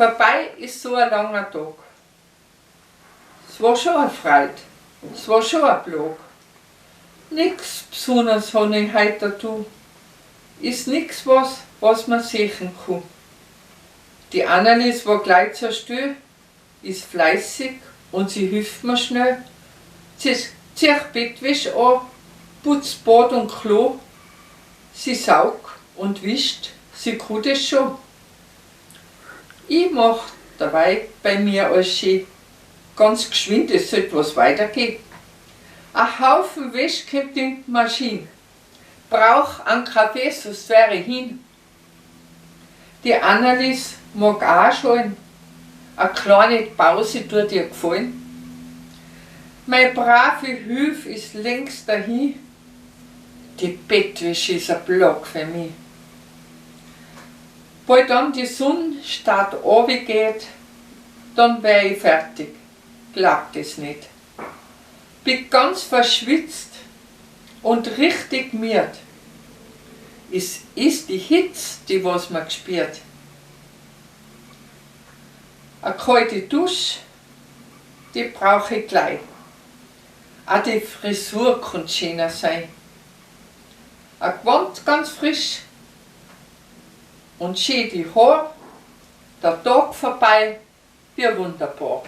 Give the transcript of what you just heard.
Vorbei ist so ein langer Tag. Es war schon eine Freude, es war schon ein Plag. Nix Besonderes habe ich heute da. Ist nix was man sehen kann. Die Annelies war gleich zur Stelle, ist fleißig und sie hilft mir schnell. Sie zieht Bettwäsche an, putzt Bad und Klo, sie saugt und wischt, sie kann das schon. Ich mach dabei bei mir alles schön. Ganz geschwind, es sollte was weitergehen. Ein Haufen Wäsche kommt in die Maschine. Brauch einen Kaffee, sonst wäre ich hin. Die Annelies mag auch schon. Eine kleine Pause tut ihr gefallen. Meine brave Hilfe ist längst dahin. Die Bettwäsche ist ein Plag für mich. Bald dann die Sonne stark runtergeht, dann wär ich fertig. Glaubt es nicht. Bin ganz verschwitzt und richtig müde. Es ist die Hitze, die was man gespürt. Eine kalte Dusche, die brauche ich gleich. Auch die Frisur kann schöner sein. Ein Gewand ganz frisch und schön die Haare, der Tag vorbei, wie wunderbar.